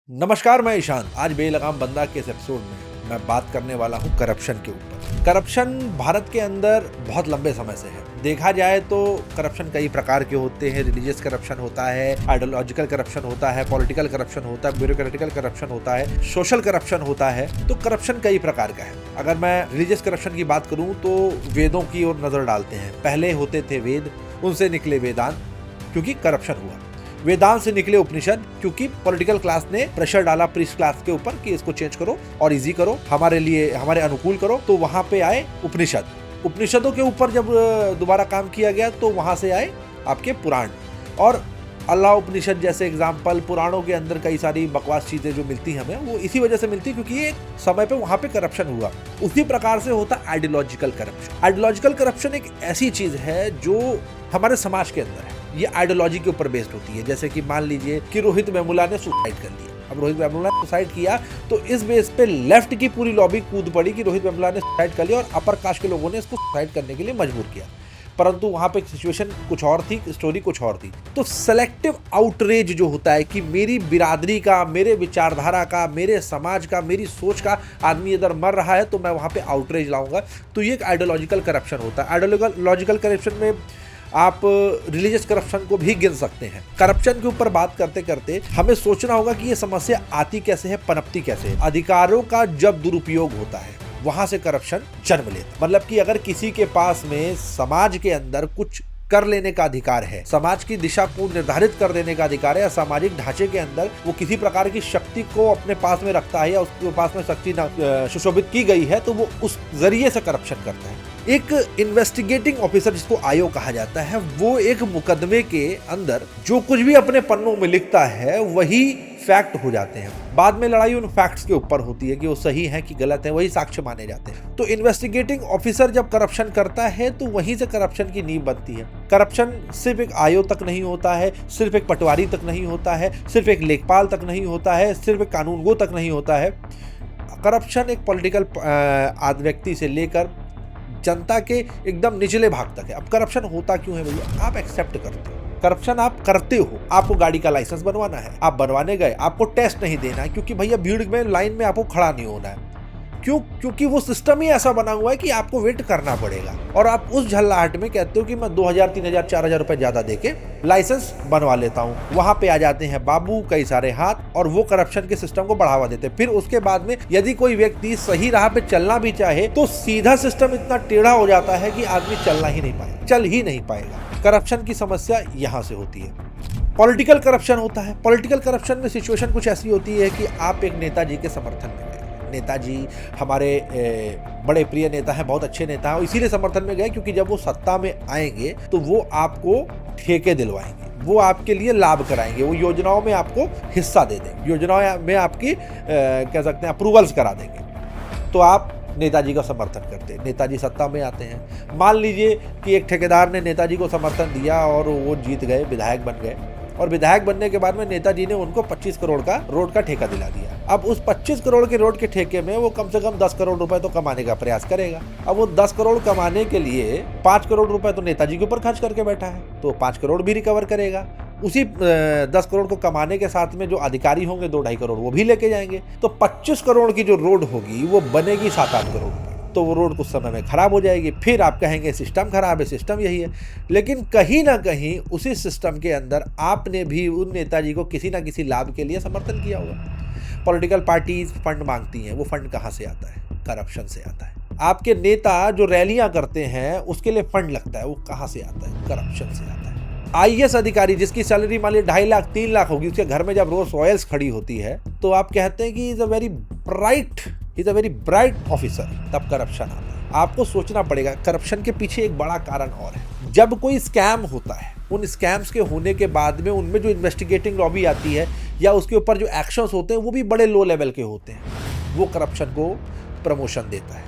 नमस्कार, मैं ईशान। आज बेलगाम बंदा के इस एपिसोड में मैं बात करने वाला हूँ करप्शन के ऊपर। करप्शन भारत के अंदर बहुत लंबे समय से है। देखा जाए तो करप्शन कई प्रकार के होते हैं। रिलीजियस करप्शन होता है, आइडियोलॉजिकल करप्शन होता है, पॉलिटिकल करप्शन होता है, ब्यूरोक्रेटिकल करप्शन होता है, सोशल करप्शन होता है। तो करप्शन कई प्रकार का है। अगर मैं रिलीजियस करप्शन की बात करूँ तो वेदों की ओर नजर डालते हैं। पहले होते थे वेद, उनसे निकले वेदांत, क्योंकि करप्शन हुआ। वेदांत से निकले उपनिषद, क्योंकि पॉलिटिकल क्लास ने प्रेशर डाला प्रीस्ट क्लास के ऊपर कि इसको चेंज करो और इजी करो, हमारे लिए हमारे अनुकूल करो। तो वहां पे आए उपनिषद। उपनिषदों के ऊपर जब दोबारा काम किया गया तो वहां से आए आपके पुराण। और अल्लाह उपनिषद जैसे एग्जाम्पल, पुराणों के अंदर कई सारी बकवास चीजें जो मिलती हमें, वो इसी वजह से मिलती क्योंकि एक समय पे वहां पे करप्शन हुआ। उसी प्रकार से होता आइडियोलॉजिकल करप्शन। आइडियोलॉजिकल करप्शन एक ऐसी चीज है जो हमारे समाज के अंदर है। ये आइडियोलॉजी के ऊपर बेस्ड होती है। जैसे कि मान लीजिए कि रोहित वेमुला ने सुसाइड कर लिया। अब रोहित वेमुला ने सुसाइड किया तो इस बेस पे लेफ्ट की पूरी लॉबी कूद पड़ी कि रोहित वेमुला ने सुसाइड कर लिया और अपर कास्ट के लोगों ने इसको सुसाइड करने के लिए मजबूर किया। परंतु वहां पे सिचुएशन कुछ और थी, स्टोरी कुछ और थी। तो सेलेक्टिव आउटरेज जो होता है कि मेरी बिरादरी का, मेरे विचारधारा का, मेरे समाज का, मेरी सोच का आदमी इधर मर रहा है तो मैं वहां पे आउटरेज लाऊंगा, तो ये एक आइडियोलॉजिकल करप्शन होता है। आइडियोलॉजिकल करप्शन में आप रिलीजियस करप्शन को भी गिन सकते हैं। करप्शन के ऊपर बात करते करते हमें सोचना होगा कि ये समस्या आती कैसे है, पनपती कैसे है। अधिकारों का जब दुरुपयोग होता है वहां से करप्शन जन्म लेता। मतलब कि अगर किसी के पास में समाज के अंदर कुछ कर लेने का अधिकार है, समाज की दिशा को निर्धारित कर देने का अधिकार है, या सामाजिक ढांचे के अंदर वो किसी प्रकार की शक्ति को अपने पास में रखता है या उसके पास में शक्ति सुशोभित की गई है, तो वो उस जरिए से करप्शन करता है। एक इन्वेस्टिगेटिंग ऑफिसर, जिसको आईओ कहा जाता है, वो एक मुकदमे के अंदर जो कुछ भी अपने पन्नों में लिखता है वही फैक्ट हो जाते हैं। बाद में लड़ाई उन फैक्ट्स के ऊपर होती है कि वो सही है कि गलत है, वही साक्ष्य माने जाते हैं। तो इन्वेस्टिगेटिंग ऑफिसर जब करप्शन करता है तो वहीं से करप्शन की नींव बनती है। करप्शन सिर्फ एक आईओ तक नहीं होता है, सिर्फ एक पटवारी तक नहीं होता है, सिर्फ एक लेखपाल तक नहीं होता है, सिर्फ एक कानूनगो तक नहीं होता है। करप्शन एक पॉलिटिकल व्यक्ति से लेकर जनता के एकदम निचले भाग तक है। अब करप्शन होता क्यों है भैया? आप एक्सेप्ट करते हो। करप्शन आप करते हो। आपको गाड़ी का लाइसेंस बनवाना है, आप बनवाने गए, आपको टेस्ट नहीं देना है क्योंकि भैया भीड़ में लाइन में आपको खड़ा नहीं होना है। क्यों? क्योंकि वो सिस्टम ही ऐसा बना हुआ है कि आपको वेट करना पड़ेगा। और आप उस झल्लाहट में कहते हो कि मैं 2000, 3000, 4000 रुपए ज्यादा देके लाइसेंस बनवा लेता हूँ। वहां पे आ जाते हैं बाबू कई सारे हाथ, और वो करप्शन के सिस्टम को बढ़ावा देते हैं। फिर उसके बाद में यदि कोई व्यक्ति सही राह पे चलना भी चाहे तो सीधा सिस्टम इतना टेढ़ा हो जाता है कि आदमी चल ही नहीं पाएगा। करप्शन की समस्या यहाँ से होती है। पॉलिटिकल करप्शन होता है। पॉलिटिकल करप्शन में सिचुएशन कुछ ऐसी होती है कि आप एक नेताजी के समर्थन में गए। नेताजी हमारे बड़े प्रिय नेता हैं, बहुत अच्छे नेता हैं, और इसीलिए समर्थन में गए क्योंकि जब वो सत्ता में आएंगे तो वो आपको ठेके दिलवाएंगे, वो आपके लिए लाभ कराएंगे, वो योजनाओं में आपको हिस्सा दे देंगे, योजनाओं में आपकी कह सकते हैं अप्रूवल्स करा देंगे। तो आप नेताजी का समर्थन करते हैं। नेताजी सत्ता में आते हैं। मान लीजिए कि एक ठेकेदार ने नेताजी को समर्थन दिया और वो जीत गए, विधायक बन गए, और विधायक बनने के बाद में नेताजी ने उनको 25 करोड़ का रोड का ठेका दिला दिया। अब उस 25 करोड़ के रोड के ठेके में वो कम से कम 10 करोड़ रुपए तो कमाने का प्रयास करेगा। अब वो 10 करोड़ कमाने के लिए 5 करोड़ रुपए तो नेताजी के ऊपर खर्च करके बैठा है, तो 5 करोड़ भी रिकवर करेगा। उसी 10 करोड़ को कमाने के साथ में जो अधिकारी होंगे 2-2.5 करोड़ वो भी लेके जाएंगे। तो 25 करोड़ की जो रोड होगी वो बनेगी 7-8 करोड़ रुपए। तो वो रोड कुछ समय में खराब हो जाएगी। फिर आप कहेंगे सिस्टम खराब है, सिस्टम यही है। लेकिन कहीं ना कहीं उसी सिस्टम के अंदर आपने भी उन नेताजी को किसी ना किसी लाभ के लिए समर्थन किया होगा। पॉलिटिकल पार्टीज फंड मांगती हैं, वो फंड कहाँ से आता है? करप्शन से आता है। आपके नेता जो रैलियां करते हैं उसके लिए फंड लगता है, वो कहाँ से आता है? करप्शन से आता है। आईएएस अधिकारी जिसकी सैलरी मान लीजिए 2.5 लाख 3 लाख होगी, उसके घर में जब रोल्स रॉयल्स खड़ी होती है तो आप कहते हैं कि is a very bright officer, तब करप्शन आता है। आपको सोचना पड़ेगा करप्शन के पीछे एक बड़ा कारण और है। जब कोई स्कैम होता है, उन स्कैम्स के होने के बाद में उनमें जो इन्वेस्टिगेटिंग लॉबी आती है या उसके ऊपर जो एक्शंस होते हैं वो भी बड़े लो लेवल के होते हैं। वो करप्शन को प्रमोशन देता है।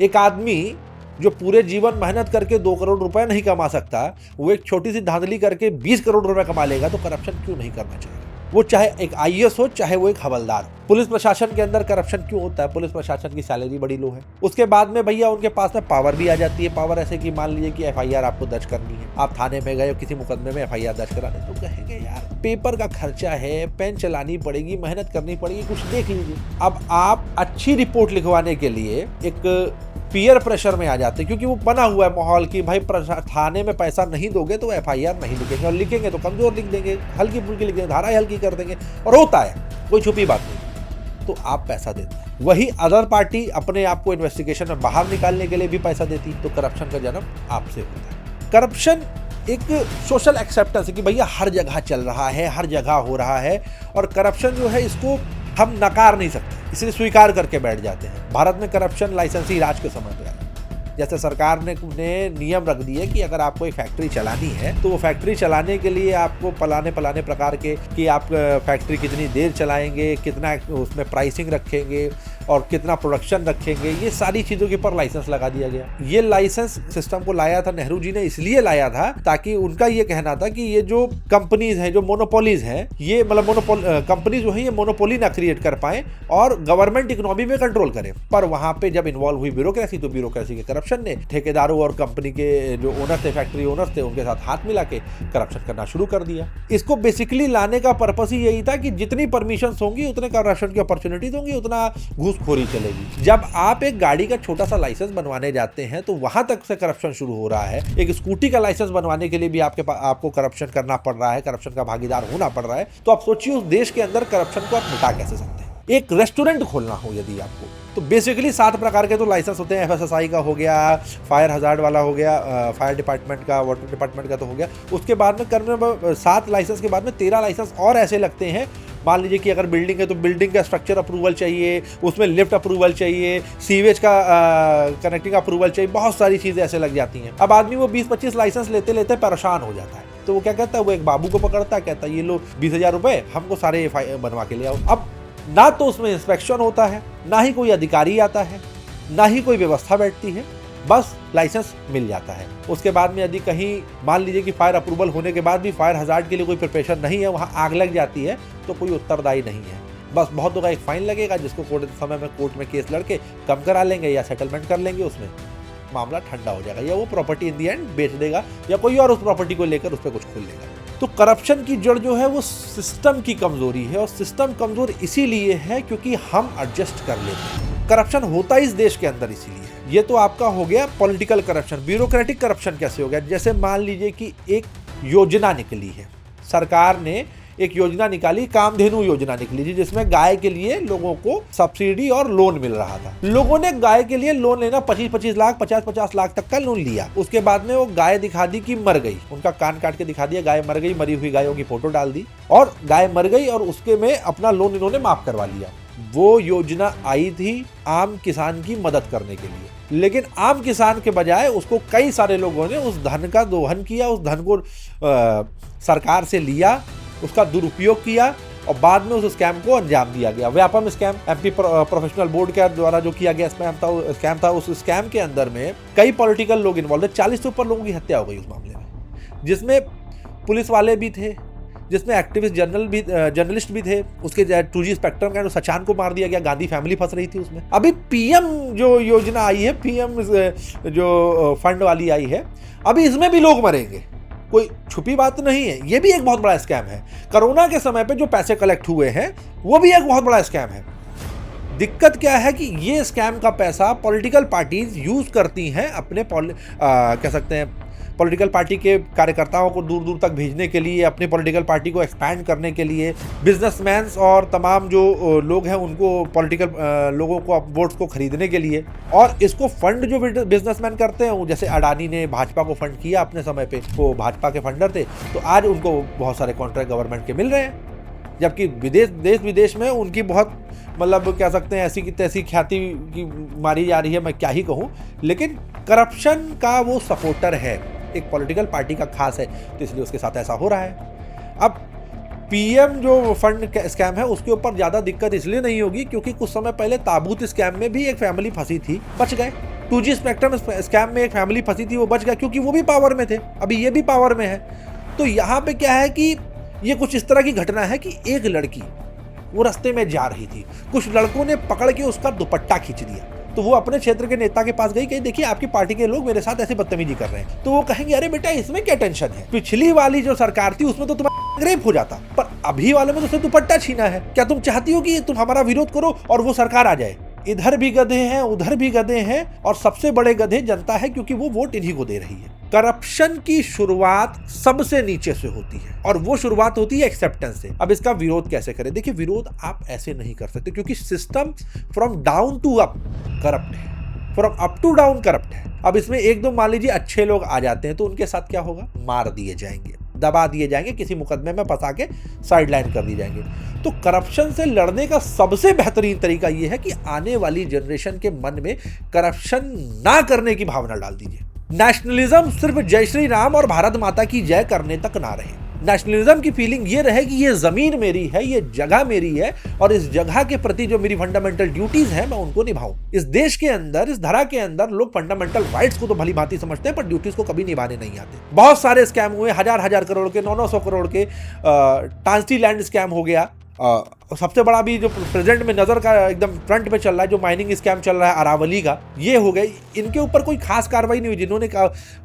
एक आदमी जो पूरे जीवन मेहनत करके 2 करोड़ रुपए नहीं कमा सकता, वो एक छोटी सी धांधली करके 20 करोड़ रुपए कमा लेगा, तो करप्शन क्यों नहीं करना चाहिए? वो चाहे एक आईएएस हो, चाहे वो एक हवलदार हो। पुलिस प्रशासन के अंदर करप्शन क्यों होता है? पुलिस प्रशासन की सैलरी बड़ी लो है। उसके बाद में भैया उनके पास में पावर भी आ जाती है। पावर ऐसे कि मान लीजिए कि एफआईआर आपको दर्ज करनी है, आप थाने में गए किसी मुकदमे में एफआईआर दर्ज कराने, तो कहेंगे यार पेपर का खर्चा है, पेन चलानी पड़ेगी, मेहनत करनी पड़ेगी, कुछ देख लीजिए। अब आप अच्छी रिपोर्ट लिखवाने के लिए एक पीयर प्रेशर में आ जाते हैं, क्योंकि वो बना हुआ है माहौल की भाई थाने में पैसा नहीं दोगे तो एफआईआर नहीं लिखेंगे, और लिखेंगे तो कमजोर लिख देंगे, हल्की फुल्की लिख देंगे, धारा हल्की कर देंगे, और होता है, कोई छुपी बात नहीं। तो आप पैसा देते हैं। वही अदर पार्टी अपने आप को इन्वेस्टिगेशन में बाहर निकालने के लिए भी पैसा देती, तो करप्शन का जन्म आपसे होता है। करप्शन एक सोशल एक्सेप्टेंस है कि भैया हर जगह चल रहा है, हर जगह हो रहा है, और करप्शन जो है इसको हम नकार नहीं सकते, इसलिए स्वीकार करके बैठ जाते हैं। भारत में करप्शन लाइसेंसी राज के समय पे आया। जैसे सरकार ने नियम रख दिए कि अगर आपको एक फैक्ट्री चलानी है तो वो फैक्ट्री चलाने के लिए आपको पलाने प्रकार के कि आप फैक्ट्री कितनी देर चलाएंगे, कितना उसमें प्राइसिंग रखेंगे और कितना प्रोडक्शन रखेंगे, ये सारी चीज़ों के ऊपर लाइसेंस लगा दिया गया। ये लाइसेंस सिस्टम को लाया था नेहरू जी ने, इसलिए लाया था ताकि उनका ये कहना था कि ये जो कंपनीज हैं, जो मोनोपोलीज हैं, ये मतलब कंपनी जो है ये मोनोपोली ना क्रिएट कर पाए और गवर्नमेंट इकोनॉमी में कंट्रोल करे। पर वहां पे जब इन्वॉल्व हुई ब्यूरोक्रेसी, तो ब्यूरोक्रेसी के करप्शन ने ठेकेदारों और कंपनी के जो ओनर थे, फैक्ट्री ओनर थे, उनके साथ हाथ मिला के करप्शन करना शुरू कर दिया। इसको बेसिकली लाने का पर्पस ही यही था कि जितनी परमिशन होंगी उतने करप्शन की अपॉर्चुनिटीज होंगी, उतना घूसखोरी चलेगी। जब आप एक गाड़ी का छोटा सा लाइसेंस बनवाने जाते हैं तो वहां तक से करप्शन शुरू हो रहा है। एक स्कूटी का लाइसेंस बनवाने के लिए भी आपको करप्शन करना पड़ रहा है, करप्शन का भागीदार होना पड़ रहा है। तो आप सोचिए उस देश के अंदर करप्शन को आप मिटा कैसे सकते हैं। एक रेस्टोरेंट खोलना हो यदि आपको, तो बेसिकली 7 प्रकार के तो लाइसेंस होते हैं। एफएसएसआई का हो गया, फायर हजार्ड वाला हो गया, फायर डिपार्टमेंट का, वाटर डिपार्टमेंट का तो हो गया। उसके बाद में 7 लाइसेंस के बाद में 13 लाइसेंस और ऐसे लगते हैं। मान लीजिए कि अगर बिल्डिंग है तो बिल्डिंग का स्ट्रक्चर अप्रूवल चाहिए, उसमें लिफ्ट अप्रूवल चाहिए, सीवेज का कनेक्टिंग अप्रूवल चाहिए, बहुत सारी चीज़ें ऐसे लग जाती हैं। अब आदमी वो 20-25 लाइसेंस लेते लेते परेशान हो जाता है। तो वो क्या कहता है, वो एक बाबू को पकड़ता है, कहता है ये लो 20,000 रुपये, हमको सारे बनवा के ले आओ। अब ना तो उसमें इंस्पेक्शन होता है, ना ही कोई अधिकारी आता है, ना ही कोई व्यवस्था बैठती है, बस लाइसेंस मिल जाता है। उसके बाद में यदि कहीं मान लीजिए कि फायर अप्रूवल होने के बाद भी फायर हजार्ड के लिए कोई प्रिपरेशन नहीं है, वहाँ आग लग जाती है, तो कोई उत्तरदायी नहीं है। बस बहुत होगा एक फाइन लगेगा, जिसको कोर्ट में केस लड़के कम करा लेंगे या सेटलमेंट कर लेंगे, उसमें मामला ठंडा हो जाएगा, या वो प्रॉपर्टी इन दी एंड बेच देगा, या कोई और उस प्रॉपर्टी को लेकर उस पर कुछ खोल लेगा। तो करप्शन की जड़ जो है वो सिस्टम की कमजोरी है, और सिस्टम कमजोर इसीलिए है क्योंकि हम एडजस्ट कर लेते हैं। करप्शन होता इस देश के अंदर इसीलिए। ये तो आपका हो गया पॉलिटिकल करप्शन। ब्यूरोक्रेटिक करप्शन कैसे हो गया? जैसे मान लीजिए कि एक योजना निकली है, सरकार ने एक योजना निकाली, कामधेनु योजना निकली थी, जिसमें गाय के लिए लोगों को सब्सिडी और लोन मिल रहा था। लोगों ने गाय के लिए लोन लेना 25-25 लाख, 50-50 लाख तक का लोन लिया। उसके बाद में वो गाय दिखा दी कि मर गई, उनका कान काट के दिखा दिया गाय मर गई, मरी हुई गायों की फोटो डाल दी और गाय मर गई, और उसके में अपना लोन इन्होंने माफ करवा लिया। वो योजना आई थी आम किसान की मदद करने के लिए, लेकिन आम किसान के बजाय उसको कई सारे लोगों ने उस धन का दोहन किया, उस धन को सरकार से लिया, उसका दुरुपयोग किया, और बाद में उस स्कैम को अंजाम दिया गया। Vyapam scam MP professional board के द्वारा जो किया गया स्कैम था। उस स्कैम के अंदर में कई पॉलिटिकल लोग इन्वॉल्व थे, 40 से ऊपर लोगों की हत्या हो गई उस मामले में, जिसमें पुलिस वाले भी थे, जिसमें एक्टिविस्ट जर्नलिस्ट भी थे। उसके 2G स्पेक्ट्रम का सचान को मार दिया गया, गांधी फैमिली फंस रही थी उसमें। अभी पीएम जो योजना आई है, पीएम जो फंड वाली आई है, अभी इसमें भी लोग मरेंगे, कोई छुपी बात नहीं है। ये भी एक बहुत बड़ा स्कैम है। कोरोना के समय पे जो पैसे कलेक्ट हुए हैं वो भी एक बहुत बड़ा स्कैम है। दिक्कत क्या है कि ये स्कैम का पैसा पॉलिटिकल पार्टीज यूज करती हैं अपने कह सकते हैं पॉलिटिकल पार्टी के कार्यकर्ताओं को दूर दूर तक भेजने के लिए, अपने पॉलिटिकल पार्टी को एक्सपैंड करने के लिए, बिजनेसमैन और तमाम जो लोग हैं उनको पॉलिटिकल लोगों को वोट्स को खरीदने के लिए। और इसको फंड जो बिजनेसमैन करते हैं, जैसे अडानी ने भाजपा को फंड किया अपने समय पे, वो भाजपा के फंडर थे, तो आज उनको बहुत सारे कॉन्ट्रैक्ट गवर्नमेंट के मिल रहे हैं, जबकि देश विदेश में उनकी बहुत मतलब कह सकते हैं ऐसी की तैसी ख्याति की मारी जा रही है, मैं क्या ही कहूँ। लेकिन करप्शन का वो सपोर्टर है, एक पॉलिटिकल पार्टी का खास है, तो इसलिए उसके साथ ऐसा हो रहा है। अब पीएम जो फंड स्कैम है उसके ऊपर ज़्यादा दिक्कत इसलिए नहीं होगी क्योंकि कुछ समय पहले ताबूत स्कैम में भी एक फैमिली फंसी थी, बच गए। 2G स्पेक्ट्रम स्कैम में एक फैमिली फंसी थी, वो बच गया क्योंकि वो भी पावर में थे, अभी ये भी पावर में है। तो यहाँ पे क्या है कि ये कुछ इस तरह की घटना है कि एक लड़की वो रास्ते में जा रही थी, कुछ लड़कों ने पकड़ के उसका दुपट्टा खींच दिया, तो वो अपने क्षेत्र के नेता के पास गई, कही देखिए आपकी पार्टी के लोग मेरे साथ ऐसे बदतमीजी कर रहे हैं। तो वो कहेंगे अरे बेटा इसमें क्या टेंशन है, पिछली वाली जो सरकार थी उसमें तो तुम्हारा रेप हो जाता, पर अभी वाले में तो सिर्फ दुपट्टा छीना है। क्या तुम चाहती हो कि तुम हमारा विरोध करो और वो सरकार आ जाए? इधर भी गधे हैं, उधर भी गधे हैं, और सबसे बड़े गधे जनता है, क्योंकि वो वोट इन्हीं को दे रही है। करप्शन की शुरुआत सबसे नीचे से होती है और वो शुरुआत होती है एक्सेप्टेंस से। अब इसका विरोध कैसे करें? देखिए, विरोध आप ऐसे नहीं कर सकते, क्योंकि system from down to up corrupt है, from up to down corrupt है। अब इसमें एक दो मान लीजिए अच्छे लोग आ जाते हैं तो उनके साथ क्या होगा? मार दिए जाएंगे, दबा दिए जाएंगे, किसी मुकदमे में फंसा के साइडलाइन कर दिए जाएंगे। तो करप्शन से लड़ने का सबसे बेहतरीन तरीका यह है कि आने वाली जनरेशन के मन में करप्शन ना करने की भावना डाल दीजिए। नेशनलिज्म सिर्फ जय श्री राम और भारत माता की जय करने तक ना रहे। नेशनलिज्म की फीलिंग ये रहे कि ये जमीन मेरी है, ये जगह मेरी है, और इस जगह के प्रति जो मेरी फंडामेंटल ड्यूटीज हैं मैं उनको निभाऊं। इस देश के अंदर, इस धरा के अंदर लोग फंडामेंटल राइट्स को तो भली भांति समझते हैं, पर ड्यूटीज को कभी निभाने नहीं आते। बहुत सारे स्कैम हुए, हजार करोड़ के, 900 करोड़ के। टांसी लैंड स्कैम हो गया, सबसे बड़ा भी जो प्रेजेंट में नजर का एकदम फ्रंट पे चल रहा है, जो माइनिंग स्कैम चल रहा है अरावली का, ये हो गए। इनके ऊपर कोई खास कार्रवाई नहीं हुई। जिन्होंने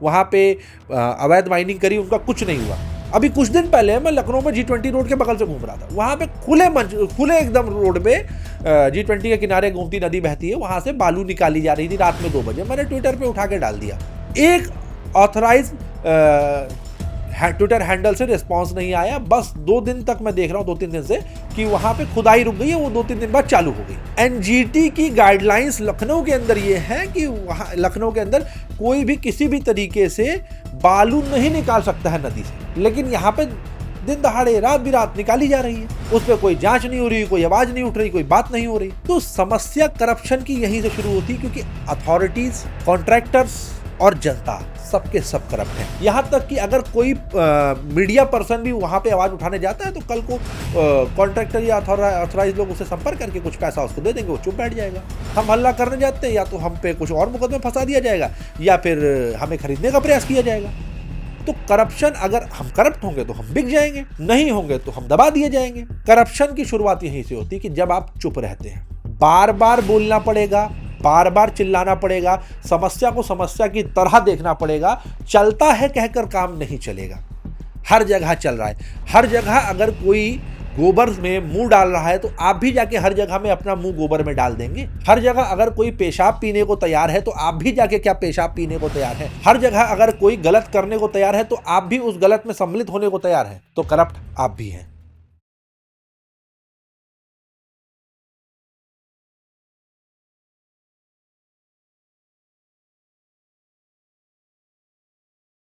वहाँ पे अवैध माइनिंग करी उनका कुछ नहीं हुआ। अभी कुछ दिन पहले मैं लखनऊ में G20 रोड के बगल से घूम रहा था, वहाँ पे खुले एकदम रोड पे G20 के किनारे गोमती नदी बहती है, वहाँ से बालू निकाली जा रही थी रात में 2 बजे। मैंने ट्विटर पे उठा के डाल दिया। एक ऑथराइज ट्विटर हैंडल से रिस्पांस नहीं आया। बस 2 दिन तक मैं देख रहा हूँ, 2-3 दिन से, कि वहां पे खुदाई रुक गई है, वो 2-3 दिन बाद चालू हो गई। एनजीटी की गाइडलाइंस लखनऊ के अंदर ये है कि वहां लखनऊ के अंदर कोई भी किसी भी तरीके से बालू नहीं निकाल सकता है नदी से, लेकिन यहाँ पे दिन दहाड़े रात बिरात निकाली जा रही है। उस पर कोई जांच नहीं हो रही, कोई आवाज नहीं उठ रही, कोई बात नहीं हो रही। तो समस्या करप्शन की यहीं से शुरू होती है, क्योंकि अथॉरिटीज, कॉन्ट्रैक्टर्स और जनता सबके सब करप्ट है। यहाँ तक कि अगर कोई मीडिया पर्सन भी वहाँ पे आवाज उठाने जाता है तो कल को कॉन्ट्रैक्टर या अथॉराइज लोग उसे संपर्क करके कुछ पैसा उसको दे देंगे, वो चुप बैठ जाएगा। हम हल्ला करने जाते हैं, या तो हम पे कुछ और मुकदमे फंसा दिया जाएगा, या फिर हमें खरीदने का प्रयास किया जाएगा। तो करप्शन, अगर हम करप्ट होंगे तो हम बिक जाएंगे, नहीं होंगे तो हम दबा दिए जाएंगे। करप्शन की शुरुआत यहीं से होती है कि जब आप चुप रहते हैं, बार बार बोलना पड़ेगा, बार बार चिल्लाना पड़ेगा, समस्या को समस्या की तरह देखना पड़ेगा। चलता है कहकर काम नहीं चलेगा। हर जगह चल रहा है, हर जगह अगर कोई गोबर में मुंह डाल रहा है तो आप भी जाके हर जगह में अपना मुंह गोबर में डाल देंगे। हर जगह अगर कोई पेशाब पीने को तैयार है तो आप भी जाके क्या पेशाब पीने को तैयार है? हर जगह अगर कोई गलत करने को तैयार है तो आप भी उस गलत में सम्मिलित होने को तैयार है। तो करप्ट आप भी हैं।